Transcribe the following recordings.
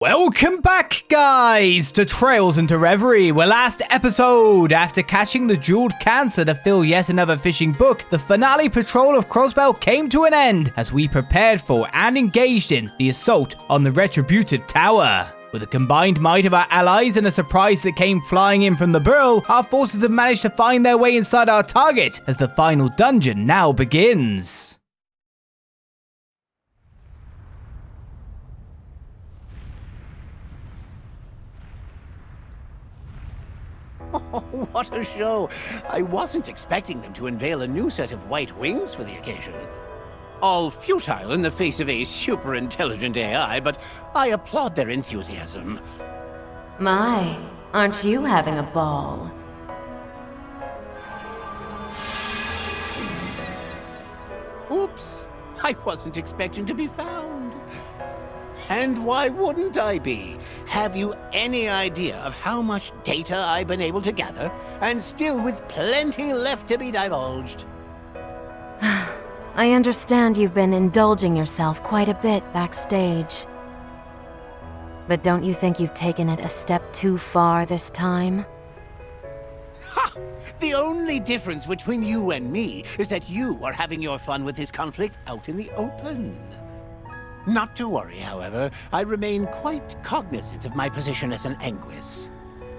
Welcome back, guys, to Trails into Reverie, where last episode, after catching the jeweled cancer to fill yet another fishing book, the finale patrol of Crossbell came to an end as we prepared for and engaged in the assault on the Retributive Tower. With the combined might of our allies and a surprise that came flying in from the Burl, our forces have managed to find their way inside our target as the final dungeon now begins. Oh, what a show! I wasn't expecting them to unveil a new set of white wings for the occasion. All futile in the face of a super-intelligent AI, but I applaud their enthusiasm. My, aren't you having a ball? Oops, I wasn't expecting to be found. And why wouldn't I be? Have you any idea of how much data I've been able to gather, and still with plenty left to be divulged? I understand you've been indulging yourself quite a bit backstage. But don't you think you've taken it a step too far this time? Ha! The only difference between you and me is that you are having your fun with this conflict out in the open. Not to worry, however, I remain quite cognizant of my position as an Anguis.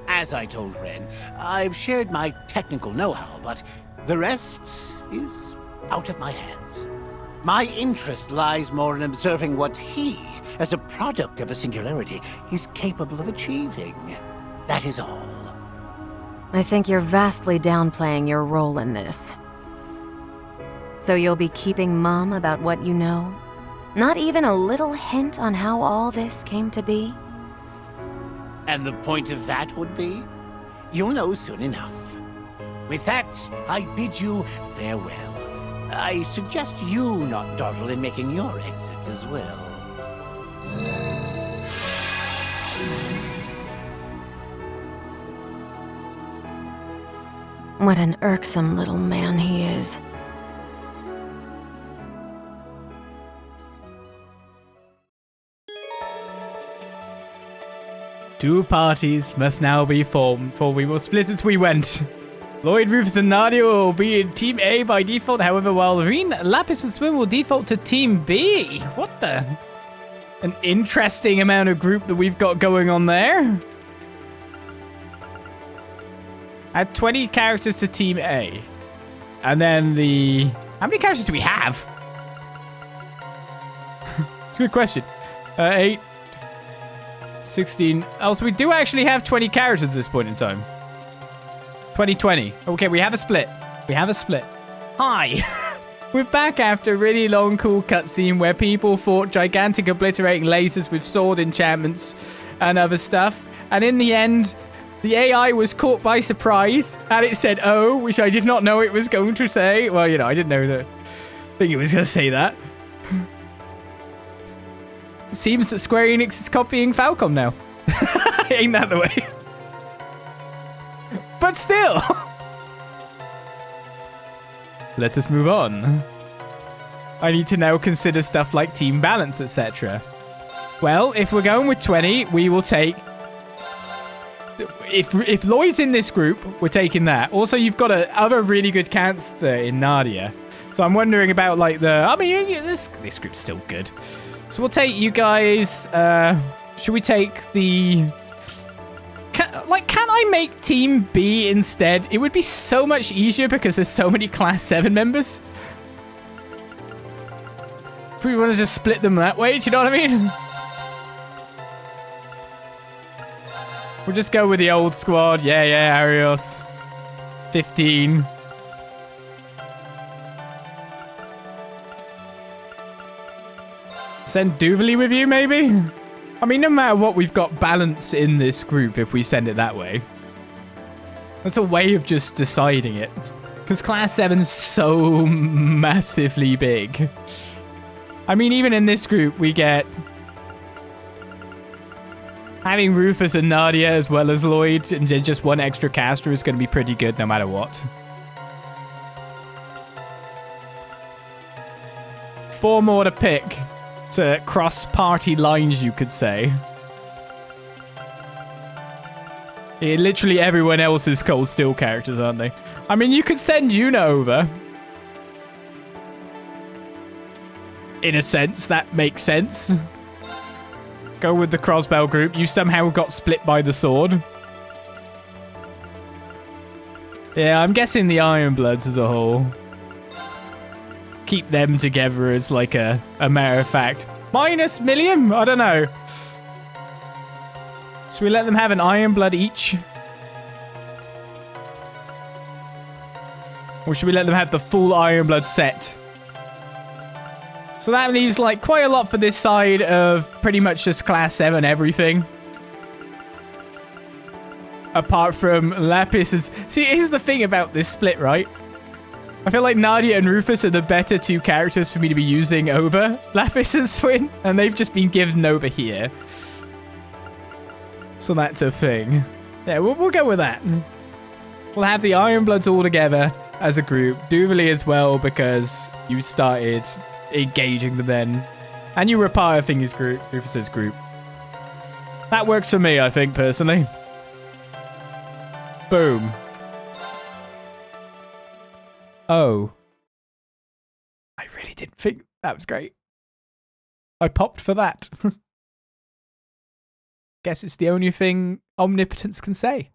As I told Rean, I've shared my technical know-how, but the rest is out of my hands. My interest lies more in observing what he, as a product of a singularity, is capable of achieving. That is all. I think you're vastly downplaying your role in this. So you'll be keeping mum about what you know? Not even a little hint on how all this came to be? And the point of that would be? You'll know soon enough. With that, I bid you farewell. I suggest you not dawdle in making your exit as well. What an irksome little man he is. Two parties must now be formed, for we will split as we went. Lloyd, Rufus, and Nadia will be in Team A by default, however, while Rean, Lapis, and Swim will default to Team B. What the? An interesting amount of group that we've got going on there. Add 20 characters to Team A. And then the... How many characters do we have? It's a good question. 8... 16. Oh, so we do actually have 20 characters at this point in time. 2020. Okay, we have a split. We have a split. Hi. We're back after a really long, cool cutscene where people fought gigantic obliterating lasers with sword enchantments and other stuff. And in the end, the AI was caught by surprise and it said, oh, which I did not know it was going to say. Well, you know, I didn't know that. I think it was going to say that. Seems that Square Enix is copying Falcom now. Ain't that the way? But still! Let us move on. I need to now consider stuff like team balance, etc. Well, if we're going with 20, we will take... If Lloyd's in this group, we're taking that. Also, you've got other really good cancer in Nadia. So I'm wondering about, like, the... I mean, this group's still good. So we'll take you guys, should we take the... Can I make Team B instead? It would be so much easier because there's so many Class 7 members. If we want to just split them that way, do you know what I mean? We'll just go with the old squad. Yeah, Arios. 15. Send Duvally with you, maybe? I mean, no matter what, we've got balance in this group if we send it that way. That's a way of just deciding it. Because Class 7's so massively big. I mean, even in this group, we get... Having Rufus and Nadia as well as Lloyd and just one extra caster is going to be pretty good no matter what. 4 more to pick. To cross party lines, you could say. Yeah, literally everyone else is Cold Steel characters, aren't they? I mean, you could send Yuna over. In a sense, that makes sense. Go with the Crossbell group. You somehow got split by the sword. Yeah, I'm guessing the Ironbloods as a whole. Keep them together as like a matter of fact. Minus Millium? I don't know. Should we let them have an Ironblood each? Or should we let them have the full Ironblood set? So that leaves like quite a lot for this side of pretty much just class 7 everything. Apart from Lapis's... See, here's the thing about this split, right? I feel like Nadia and Rufus are the better two characters for me to be using over Lapis's twin. And they've just been given over here. So that's a thing. Yeah, we'll go with that. We'll have the Ironbloods all together as a group. Duvalie as well, because you started engaging them then. And you were part of Thingy's group, Rufus's group. That works for me, I think, personally. Boom. Oh. I really didn't think that was great. I popped for that. Guess it's the only thing omnipotence can say.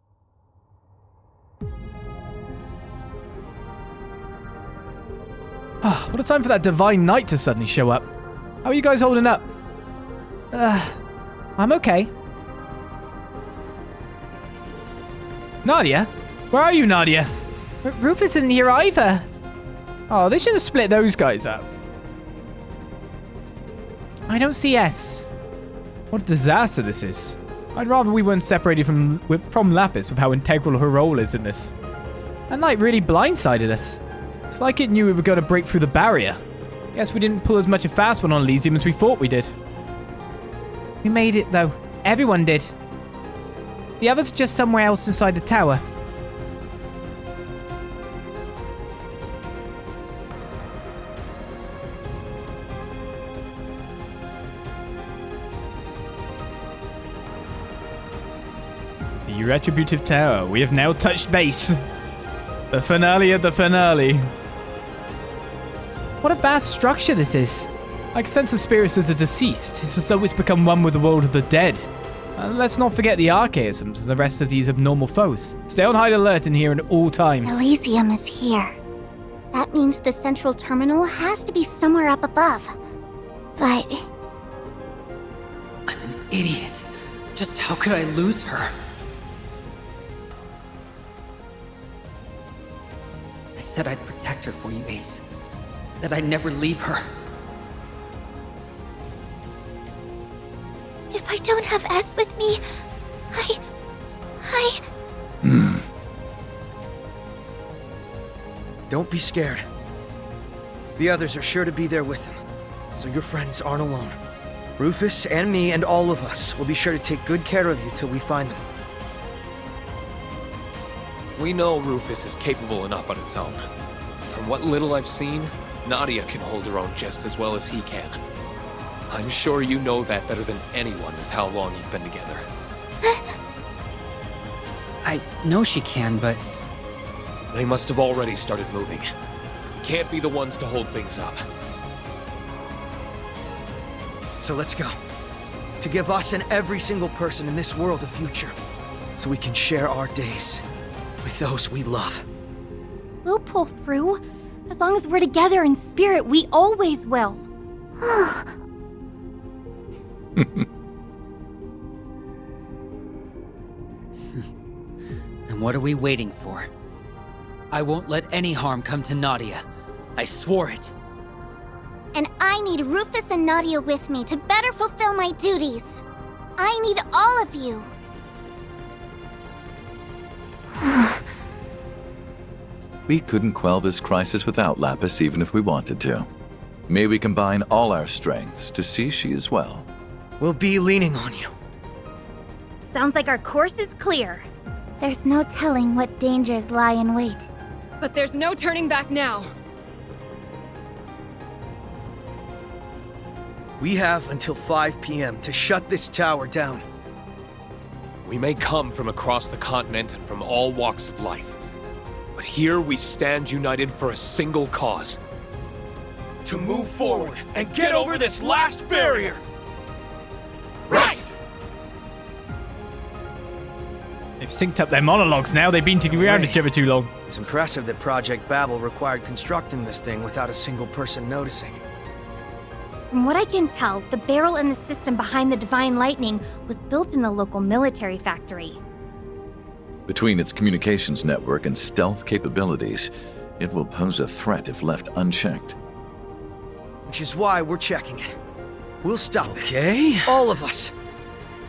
What a time for that Divine Knight to suddenly show up. How are you guys holding up? I'm okay. Nadia? Where are you, Nadia? Rufus isn't here either. Oh, they should have split those guys up. I don't see S. What a disaster this is. I'd rather we weren't separated from Lapis with how integral her role is in this. That night really blindsided us. It's like it knew we were going to break through the barrier. Guess we didn't pull as much a fast one on Elysium as we thought we did. We made it, though. Everyone did. The others are just somewhere else inside the tower. The Retributive Tower. We have now touched base. The finale of the finale. What a vast structure this is. I can sense the spirits of the deceased. It's as though it's become one with the world of the dead. And let's not forget the archaisms and the rest of these abnormal foes. Stay on high alert in here at all times. Elysium is here. That means the central terminal has to be somewhere up above. But... I'm an idiot. Just how could I lose her? I said I'd protect her for you, Ace. That I'd never leave her. if I don't have S with me, Don't be scared. The others are sure to be there with them, so your friends aren't alone. Rufus and me and all of us will be sure to take good care of you till we find them. We know Rufus is capable enough on his own. From what little I've seen, Nadia can hold her own just as well as he can. I'm sure you know that better than anyone with how long you've been together. I know she can, but... They must have already started moving. We can't be the ones to hold things up. So let's go. To give us and every single person in this world a future. So we can share our days with those we love. we'll pull through. As long as we're together in spirit, we always will. Then what are we waiting for? I won't let any harm come to Nadia. I swore it. And I need Rufus and Nadia with me to better fulfill my duties. I need all of you. We couldn't quell this crisis without Lapis even if we wanted to. May we combine all our strengths to see she is well. We'll be leaning on you. Sounds like our course is clear. There's no telling what dangers lie in wait. But there's no turning back now. We have until 5 p.m. to shut this tower down. We may come from across the continent and from all walks of life, but here we stand united for a single cause. To move forward and get over this last barrier! Right! They've synced up their monologues now. They've been around each other too long. It's impressive that Project Babel required constructing this thing without a single person noticing. From what I can tell, the barrel and the system behind the Divine Lightning was built in the local military factory. Between its communications network and stealth capabilities, it will pose a threat if left unchecked. Which is why we're checking it. We'll stop it. Okay. All of us.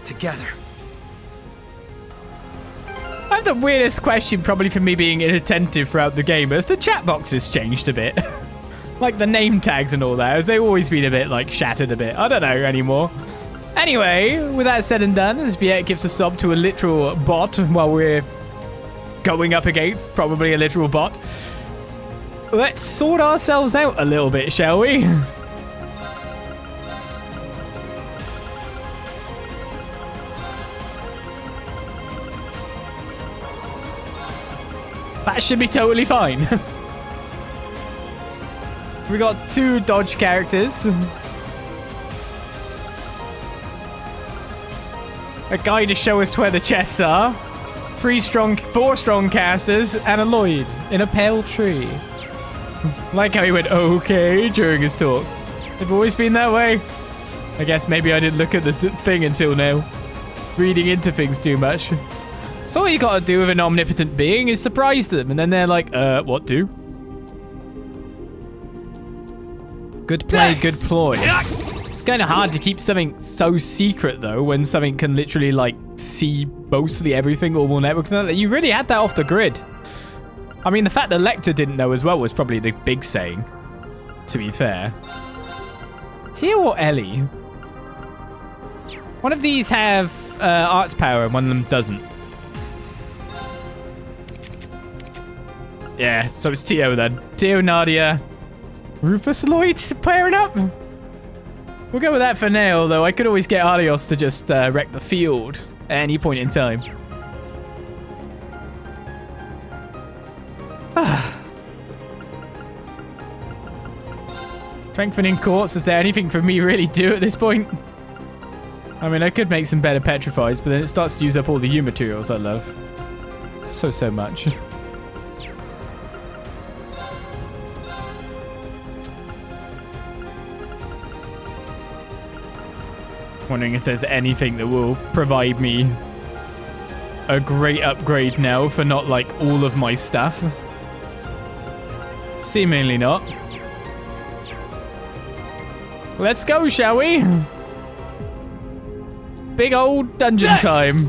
Together. I have the weirdest question, probably for me being inattentive throughout the game, as the chat box has changed a bit. Like the name tags and all that, as they've always been a bit, like, shattered a bit. I don't know anymore. Anyway, with that said and done, as Biet gives a sob to a literal bot while we're going up against probably a literal bot, let's sort ourselves out a little bit, shall we? That should be totally fine. We got 2 dodge characters. A guy to show us where the chests are. 4 strong casters, and a Lloyd in a pale tree. Like how he went okay during his talk. They've always been that way. I guess maybe I didn't look at the thing until now. Reading into things too much. So all you gotta do with an omnipotent being is surprise them, and then they're like, what do? Good play, good ploy. It's kind of hard to keep something so secret, though, when something can literally, like, see mostly everything, all networks. You really had that off the grid. I mean, the fact that Lecter didn't know as well was probably the big saying, to be fair. Tia or Ellie? One of these have arts power and one of them doesn't. Yeah, so it's Tio then. Tio, Nadia. Rufus, Lloyd pairing up? We'll go with that for now, although I could always get Arios to just wreck the field at any point in time. Strengthening courts, is there anything for me really do at this point? I mean, I could make some better petrifies, but then it starts to use up all the U materials I love. So much. Wondering if there's anything that will provide me a great upgrade now for not like all of my stuff. Seemingly not. Let's go, shall we? Big old dungeon time.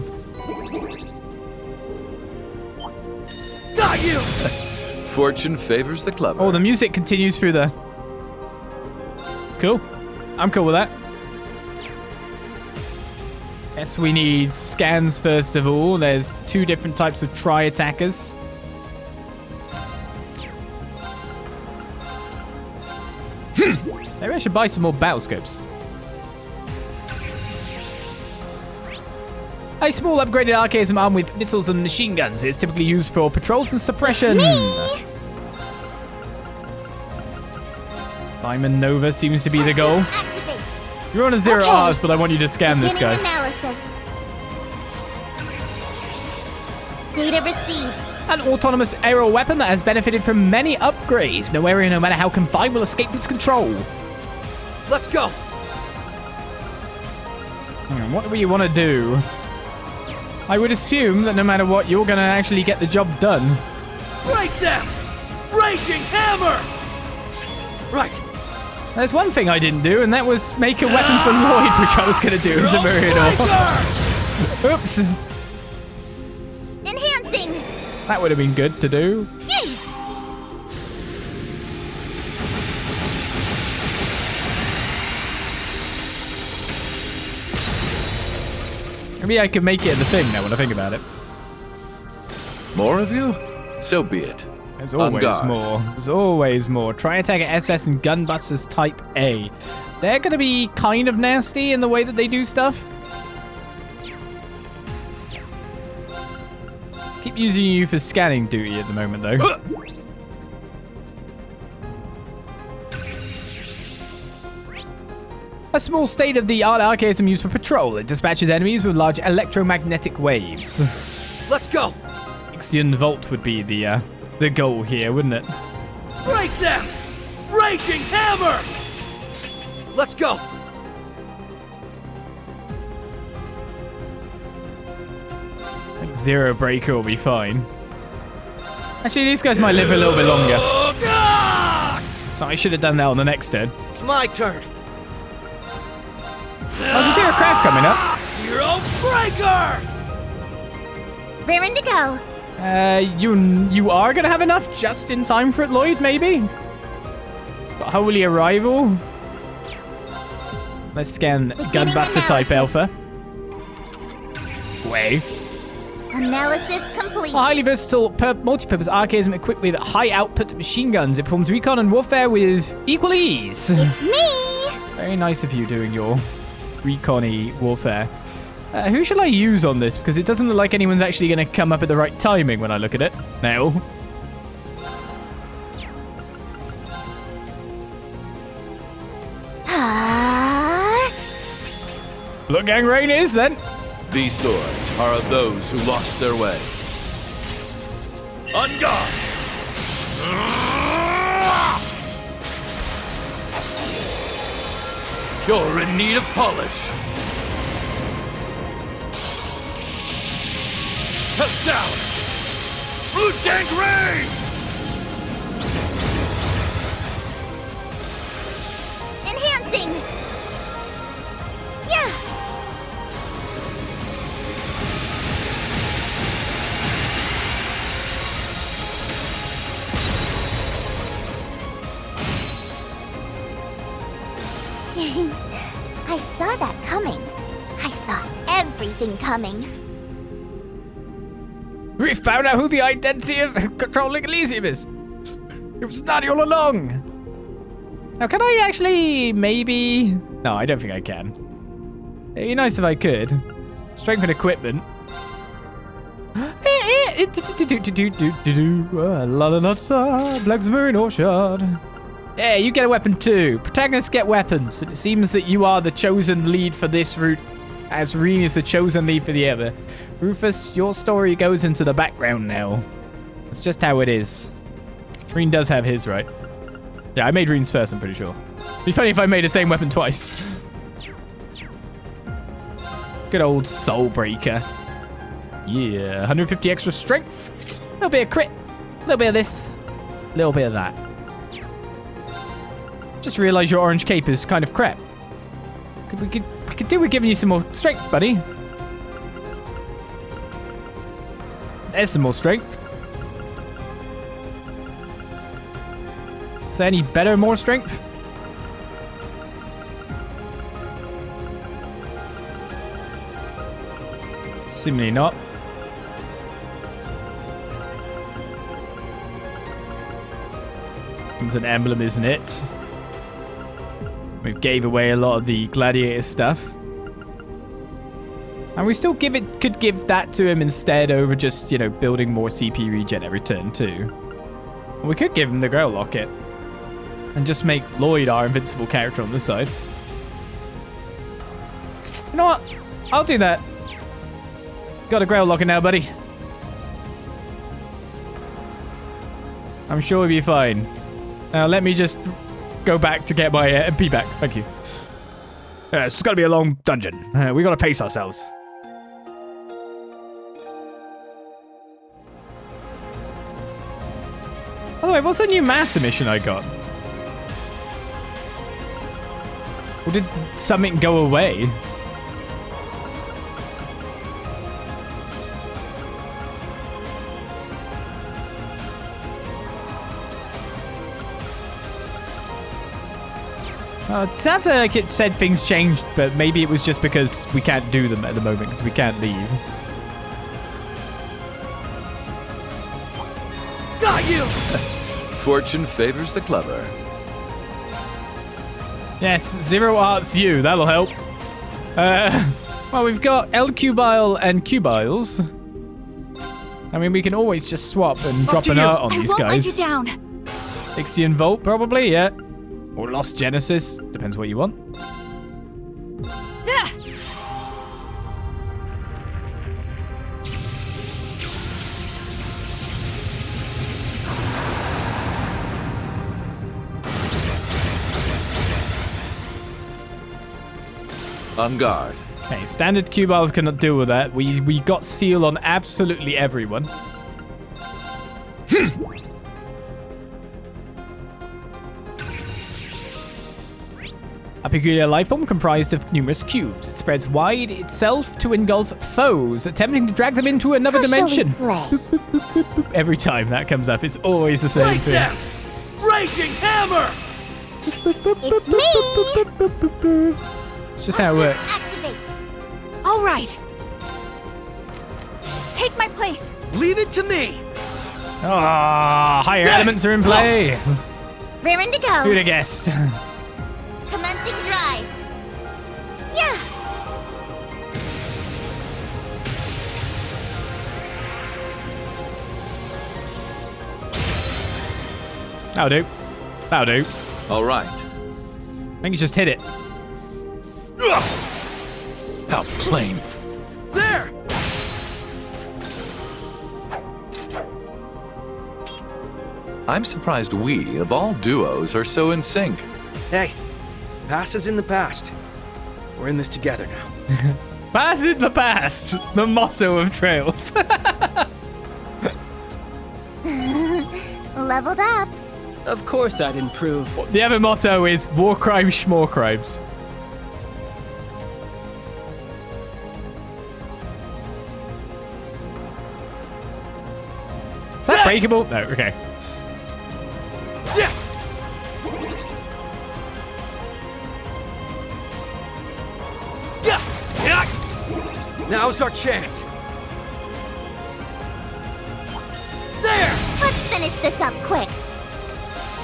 Got you! Fortune favors the clever. Oh, the music continues through the... Cool. I'm cool with that. Guess we need scans first of all. There's 2 different types of tri-attackers. Maybe I should buy some more battle scopes. A small upgraded archaism armed with missiles and machine guns is typically used for patrols and suppression. Diamond Nova seems to be the goal. You're on a 0 Rs, but I want you to scan this guy. Analysis. Data received. An autonomous aerial weapon that has benefited from many upgrades. No area, no matter how confined, will escape its control. Let's go. What do you want to do? I would assume that no matter what, you're going to actually get the job done. Break them! Raging hammer! Right. There's one thing I didn't do, and that was make a weapon for Lloyd, which I was going to do as a Meriador. Oops. Enhancing. That would have been good to do. Maybe I could make it in the thing now when I think about it. More of you? So be it. There's always more. There's always more. Tri-attacker SS and Gunbusters Type A. They're going to be kind of nasty in the way that they do stuff. Keep using you for scanning duty at the moment, though. A small state-of-the-art archaism used for patrol. It dispatches enemies with large electromagnetic waves. Let's go! Ixion Volt would be the goal here, wouldn't it? Break them! Raging hammer! Let's go! I think Zero Breaker will be fine. Actually, these guys might live a little bit longer. So I should have done that on the next turn. It's my turn. Oh, is Zero Craft coming up? Zero Breaker! Raring to go. You are gonna have enough just in time for it, Lloyd, maybe? Got Holy Arrival. Let's scan Gunbuster type Alpha. Way. Analysis complete. A highly versatile multi-purpose archaism equipped with high output machine guns. It performs recon and warfare with equal ease. It's me. Very nice of you doing your recon-y warfare. Who shall I use on this? Because it doesn't look like anyone's actually going to come up at the right timing when I look at it. No. Blood Gang Rain is then. These swords are of those who lost their way. On guard! You're in need of polish. Held down! Blood Gang Rain! Enhancing. Yeah. I saw that coming. I saw everything coming. We found out who the identity of controlling Elysium is. It was Nadi all along. Now, can I actually maybe... No, I don't think I can. It'd be nice if I could. Strength and equipment. Black Submarine Orchard. Yeah, you get a weapon too. Protagonists get weapons. It seems that you are the chosen lead for this route, as Rean is the chosen lead for the other. Rufus, your story goes into the background now. That's just how it is. Rean does have his, right? Yeah, I made Rean's first, I'm pretty sure. It'd be funny if I made the same weapon twice. Good old Soul Breaker. Yeah, 150 extra strength. A little bit of crit. A little bit of this. A little bit of that. Just realized your orange cape is kind of crap. We could do with giving you some more strength, buddy. There's some more strength. Is there any better, more strength? Seemingly not. It's an emblem, isn't it? We gave away a lot of the gladiator stuff. And we still could give that to him instead over just, you know, building more CP regen every turn too. We could give him the Grail Locket. And just make Lloyd our invincible character on this side. You know what? I'll do that. Got a Grail Locket now, buddy. I'm sure we'll be fine. Now let me just go back to get my MP back. Thank you. It's going to be a long dungeon. We got to pace ourselves. By the way, what's the new master mission I got? Or did something go away? It sounded like it said things changed, but maybe it was just because we can't do them at the moment because we can't leave. Got you! Fortune favors the clever. Yes, Zero Arts you. That'll help. Well, we've got L-Cubile and Cubiles. I mean, we can always just swap and drop an art on these I won't let you guys. down. Ixion Volt, probably, yeah. Or Lost Genesis. Depends what you want. Duh. On guard. Okay, standard Q-Bars cannot deal with that. We got seal on absolutely everyone. A peculiar life form comprised of numerous cubes. It spreads wide itself to engulf foes, attempting to drag them into another dimension. Every time that comes up, it's always the same Right thing. there! Raging hammer! It's me. It's just how it works. Activate. All right. Take my place. Leave it to me! Ah, higher elements are in play. Raring to go. Who'd have guessed? Commencing drive. Yeah. That'll do. That'll do. All right. I think you just hit it. How plain. There! I'm surprised we, of all duos, are so in sync. Hey, past is in the past. We're in this together now. Past in the past. The motto of Trails. Leveled up. Of course I'd improve. The other motto is war crimes, schmore crimes. Is that breakable? No, okay. Now's our chance. There! Let's finish this up quick.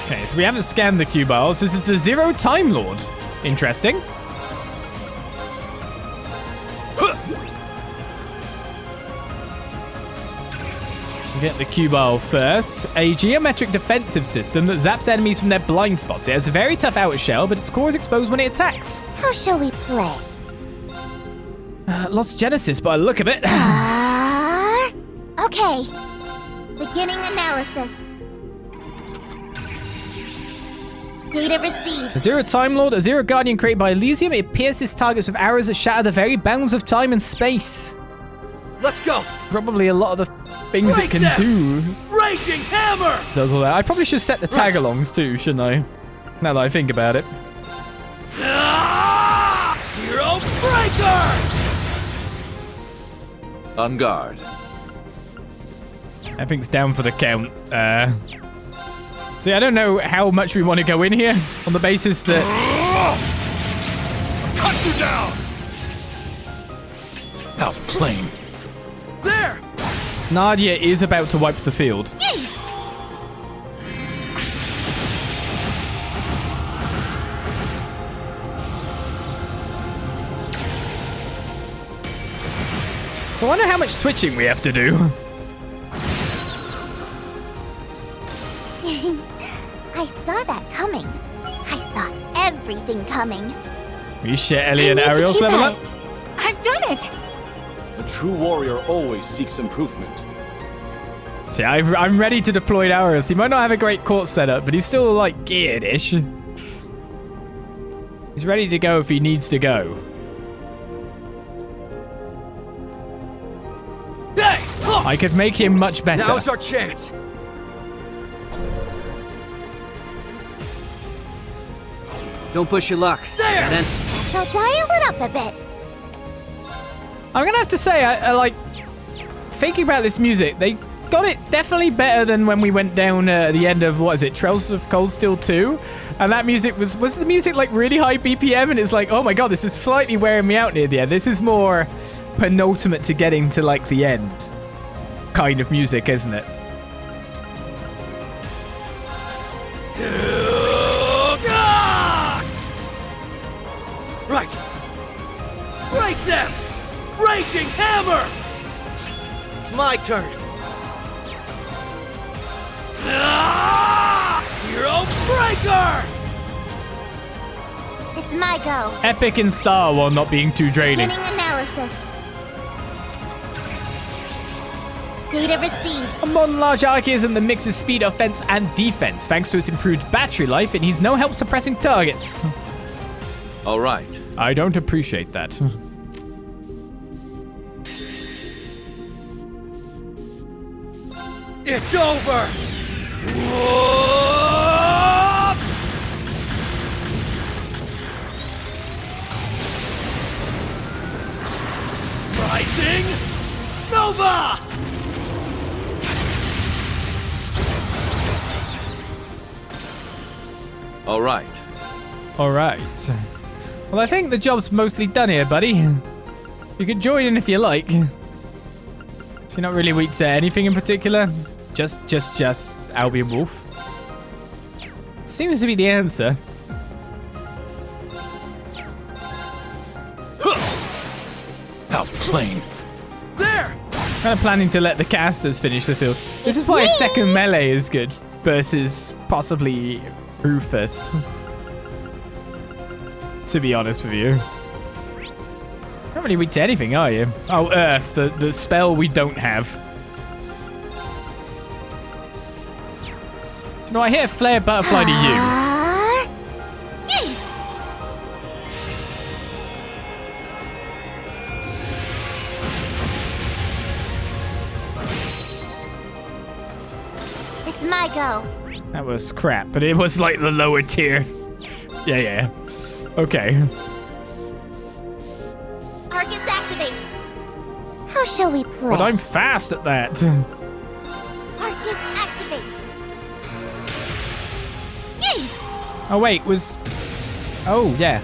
Okay, so we haven't scanned the Q-Bars. This is the Zero Time Lord. Interesting. Get the Q-Ball first. A geometric defensive system that zaps enemies from their blind spots. It has a very tough outer shell, but its core is exposed when it attacks. How shall we play? Lost Genesis by the look of it. Okay. Beginning analysis. Data received. A Zero Time Lord, a Zero Guardian created by Elysium. It pierces targets with arrows that shatter the very bounds of time and space. Let's go! Probably a lot of the things it can do. Raging hammer! Does all that. I probably should set the tag-alongs too, shouldn't I? Now that I think about it. Zero breaker! On guard. Everything's down for the count. See, I don't know how much we want to go in here on the basis that... Cut you down! How plain. There! Nadia is about to wipe the field. So I wonder how much switching we have to do. I saw that coming. I saw everything coming. You share Ellie and Ariel's level up? I've done it. A true warrior always seeks improvement. See, I'm ready to deploy Ariel. He might not have a great court setup, but he's still, like, geared-ish. He's ready to go if he needs to go. Hey! I could make him much better. Now's our chance. Don't push your luck. There! Then So dial it up a bit. I'm gonna have to say, I like thinking about this music. They got it definitely better than when we went down the end of what is it, Trails of Cold Steel 2, and that music was the music like really high BPM, and it's like, oh my god, this is slightly wearing me out near the end. This is more penultimate to getting to like the end kind of music, isn't it? Right! Break them! Raging hammer! it's my turn. Zero Breaker! It's my go. Epic in style while not being too draining. Beginning analysis. Data received. A modern large archaism that mixes speed, offense, and defense. Thanks to its improved battery life, it needs no help suppressing targets. All right. I don't appreciate that. It's over! Rising Nova! All right. All right. Well, I think the job's mostly done here, buddy. You can join in if you like. So you're not really weak to anything in particular? Just Albion Wolf. Seems to be the answer. Outplane. There! Kind of planning to let the casters finish the field. This is why a second melee is good versus possibly Rufus. To be honest with you. Not really weak to anything, are you? Oh, Earth, the spell we don't have. You know, I hear Flare Butterfly to you. It's my go. That was crap, but it was like the lower tier. Yeah. Okay. Arcus activate. How shall we play? But I'm fast at that. Arcus activate. Yay! Oh wait, was... Oh, yeah.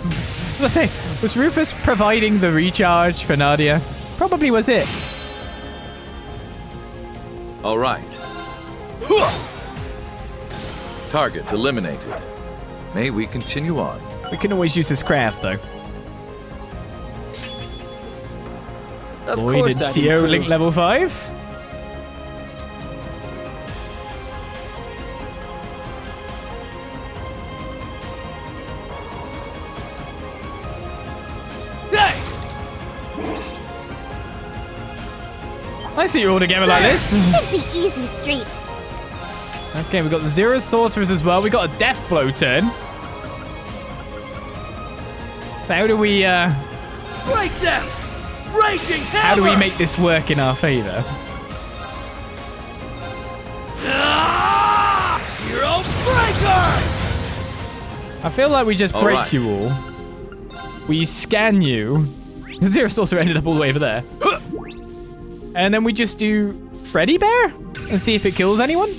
Let's say, was Rufus providing the recharge for Nadia? Probably was it. All right. Target eliminated. May we continue on? We can always use his craft, though. Lloyd and Tio link level 5. I see you all together like this. Should be easy street. Okay, we got the Zero Sorcerers as well. We got a Death Blow turn. So how do we Break them! Raging Hammer! how do we make this work in our favor? Zero Breaker! I feel like we just All break right. you all. We scan you. The Zero Sorcerer ended up all the way over there. And then we just do Freddy Bear and see if it kills anyone.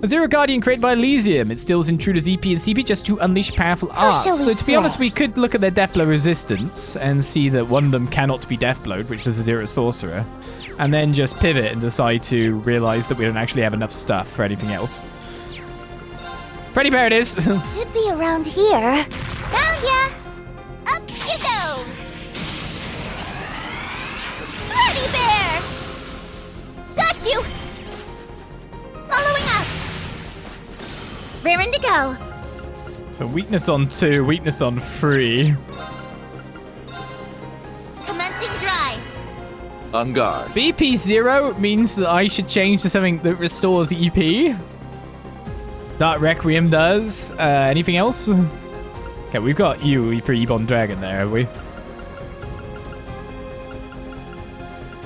A Zero Guardian created by Elysium. It steals intruders EP and CP just to unleash powerful arts. shall we So to be play? honest, we could look at their Deathblow resistance and see that one of them cannot be Deathblowed, which is the Zero Sorcerer. And then just pivot and decide to realize that we don't actually have enough stuff for anything else. Freddy Bear it is. Should be around here. Found ya! Up you go! Freddy Bear! Got you! Following up! Raring to go. So weakness on 2, weakness on 3. Commencing drive. On guard. BP 0 means that I should change to something that restores EP. Dark Requiem does. Anything else? Okay, we've got you for Ebon Dragon there, have we?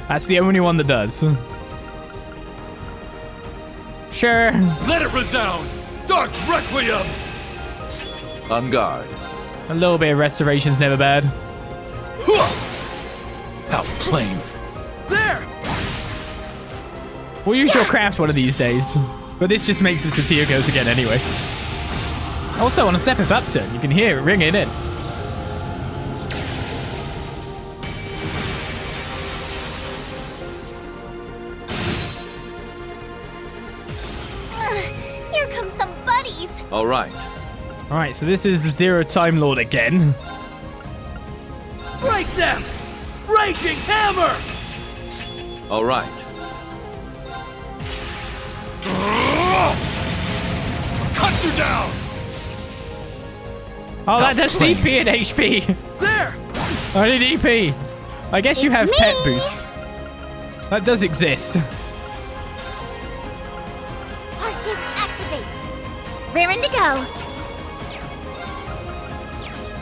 That's the only one that does. Sure. Let it resound! Dark Requiem! On guard. A little bit of restoration's never bad. Outplane. There! We'll use your craft one of these days. But this just makes it so Tio goes again anyway. Also, on a Sepith upturn, you can hear it ringing in. Here come some buddies. All right. Alright, so this is the Zero Time Lord again. Break them! Raging Hammer! All right. her down! Oh, that does CP and HP. There! I need EP. I guess you have me. pet boost. That does exist. Arcus activate. Raring to go.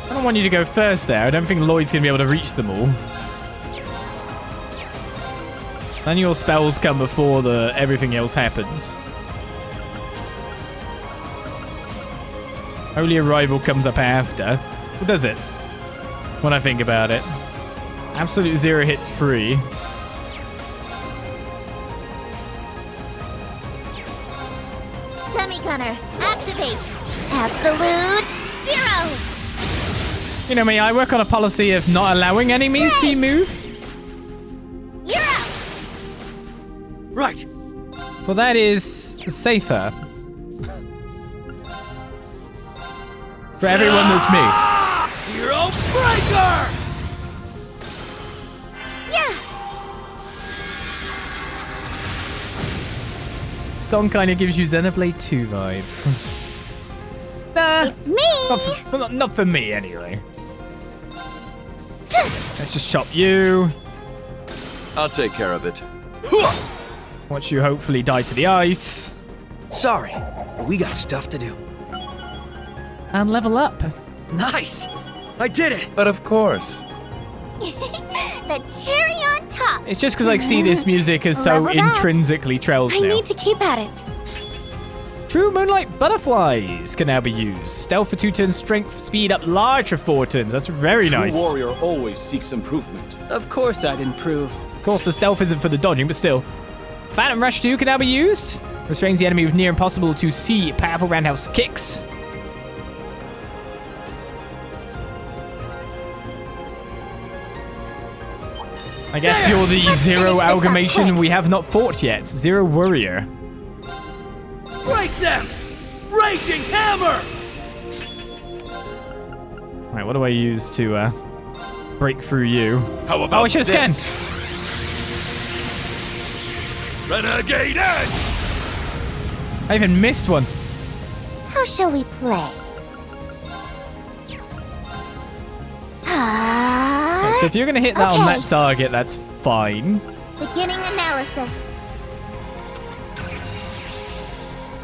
I don't want you to go first there. I don't think Lloyd's going to be able to reach them all. Then your spells come before everything else happens. Holy Arrival comes up after. Or does it? When I think about it. Absolute Zero hits free. Dummy gunner, activate. Absolute zero. You know me, I work on a policy of not allowing enemies to move. You're up. Right. Well, that is safer. For everyone that's me. Zero breaker! Yeah. Song kind of gives you Xenoblade 2 vibes. Nah. It's me. Not for me, anyway. Let's just chop you. I'll take care of it. Watch you hopefully die to the ice. Sorry, but we got stuff to do. And level up. Nice! I did it! But of course. The cherry on top. It's just because I see this music as so Leveled up. intrinsically Trails I now. need to keep at it. True Moonlight Butterflies can now be used. Stealth for 2 turns, strength for speed up large for 4 turns. That's very nice. True warrior always seeks improvement. Of course I'd improve. Of course, the stealth isn't for the dodging, but still. Phantom Rush 2 can now be used. Restrains the enemy with near impossible to see powerful roundhouse kicks. I guess you're the Let's Zero finish this up Amalgamation quick. we have not fought yet. Zero Warrior. Break them! Raging hammer! Alright, what do I use to break through you? How about Oh, I should have scanned. Renegade Edge! I even missed one. How shall we play? Right, so if you're going to hit that on Okay. that target, that's fine. Beginning analysis.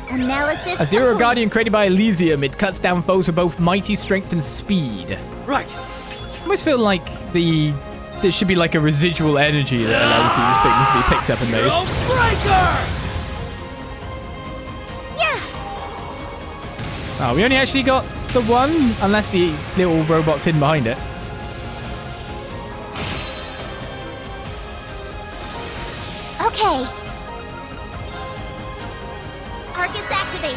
Analysis A Zero complete. Guardian created by Elysium. It cuts down foes with both mighty strength and speed. Right. I almost feel like there should be like a residual energy that allows these things to be picked up and made. Zero breaker! Yeah. Oh, we only actually got the one, unless the little robot's hidden behind it. Okay. Arcus activate.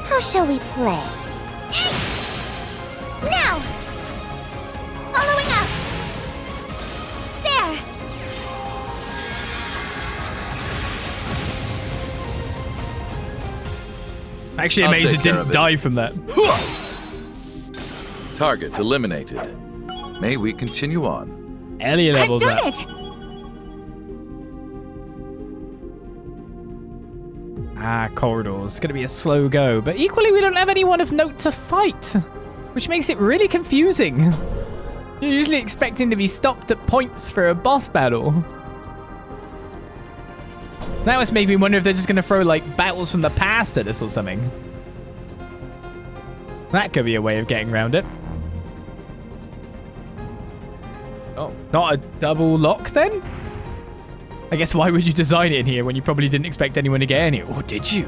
How shall we play? Now. Following up. There. Actually, I'll amazed take it care didn't of it. die from that. Target eliminated. May we continue on? Ellie I've levels done up. it. Ah, corridors. It's going to be a slow go, but equally we don't have anyone of note to fight, which makes it really confusing. You're usually expecting to be stopped at points for a boss battle. That was made me wonder if they're just going to throw like battles from the past at us or something. That could be a way of getting around it. Oh, not a double lock then? I guess why would you design it in here when you probably didn't expect anyone to get in it? Or did you?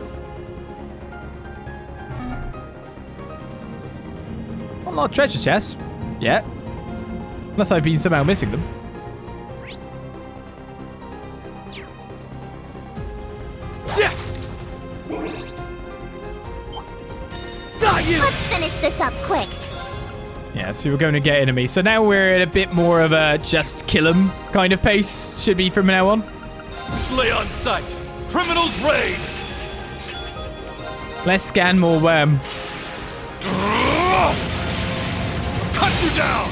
Well, not treasure chests. Yet. Unless I've been somehow missing them. Got you! Let's finish this up quick. Yeah, so we're going to get enemy. So now we're at a bit more of a just kill 'em kind of pace. Should be from now on. Slay on sight! Criminals reign! Less scan, more worm. Cut you down!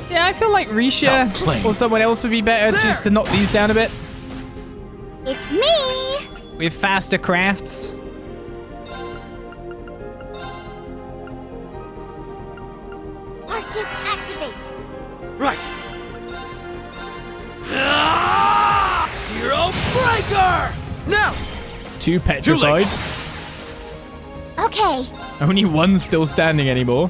Yeah, I feel like Risha or someone else would be better just to knock these down a bit. It's me. With faster crafts. Gar! Now! 2 petrified. Okay. Only 1 still standing anymore.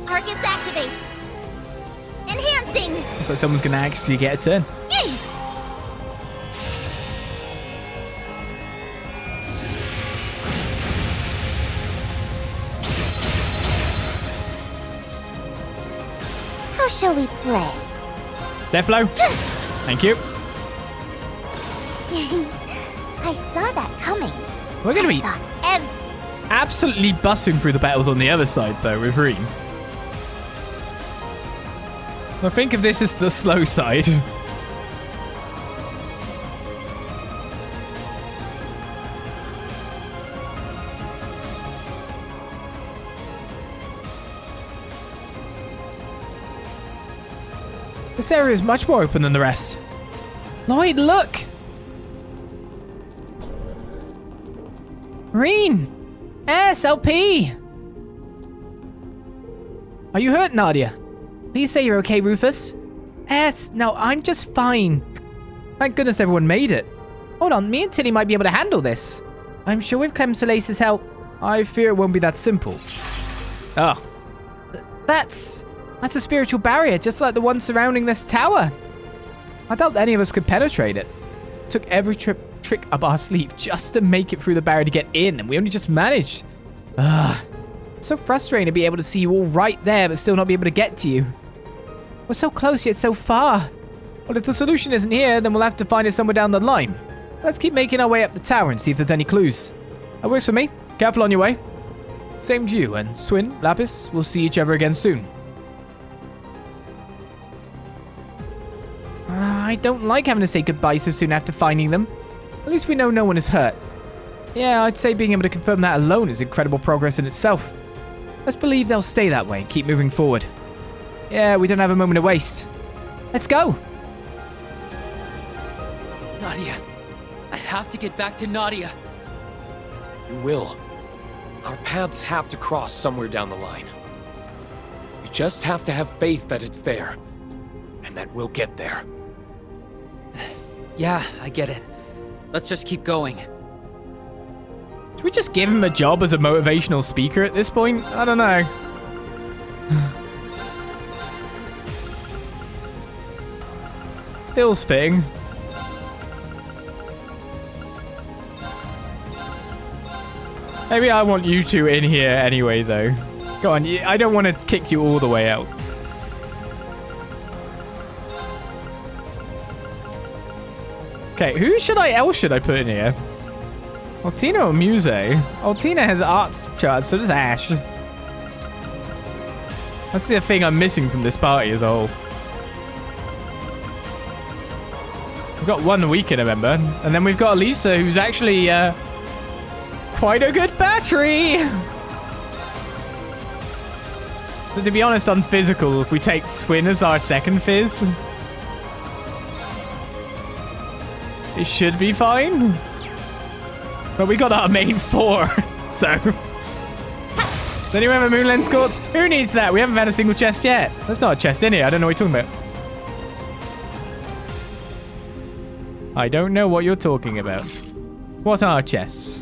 Arcus activate. Enhancing. Looks like someone's gonna actually get a turn. How shall we play? Death blow. Thank you. I saw that coming. We're gonna be Saw absolutely busting through the battles on the other side, though, with Rean. So I think if this is the slow side. This area is much more open than the rest. Lloyd, look! Rean! SLP! Are you hurt, Nadia? Please say you're okay, Rufus. No, I'm just fine. Thank goodness everyone made it. Hold on, me and Tilly might be able to handle this. I'm sure with Clem Solace's help. I fear it won't be that simple. Oh. That's a spiritual barrier, just like the one surrounding this tower. I doubt any of us could penetrate it. Took every trick up our sleeve just to make it through the barrier to get in, and we only just managed. So frustrating to be able to see you all right there, but still not be able to get to you. We're so close yet so far. Well, if the solution isn't here, then we'll have to find it somewhere down the line. Let's keep making our way up the tower and see if there's any clues. That works for me. Careful on your way. Same to you, and Swin, Lapis, we'll see each other again soon. I don't like having to say goodbye so soon after finding them. At least we know no one is hurt. Yeah, I'd say being able to confirm that alone is incredible progress in itself. Let's believe they'll stay that way and keep moving forward. Yeah, we don't have a moment to waste. Let's go! Nadia, I have to get back to Nadia. You will. Our paths have to cross somewhere down the line. You just have to have faith that it's there. And that we'll get there. Yeah, I get it. Let's just keep going. Should we just give him a job as a motivational speaker at this point? I don't know. Feels fitting. Maybe I want you two in here anyway, though. Go on, I don't want to kick you all the way out. Okay, who else should I put in here? Altina or Muse? Altina has arts charts, so does Ash. That's the thing I'm missing from this party as a whole. We've got 1 weekend, remember? And then we've got Elisa, who's actually quite a good battery. But to be honest, on physical, if we take Swin as our second fizz, it should be fine. But we got our main 4, so. Does anyone have a moon lens court? Who needs that? We haven't found a single chest yet. There's not a chest in here. I don't know what you're talking about. I don't know what you're talking about. What are chests?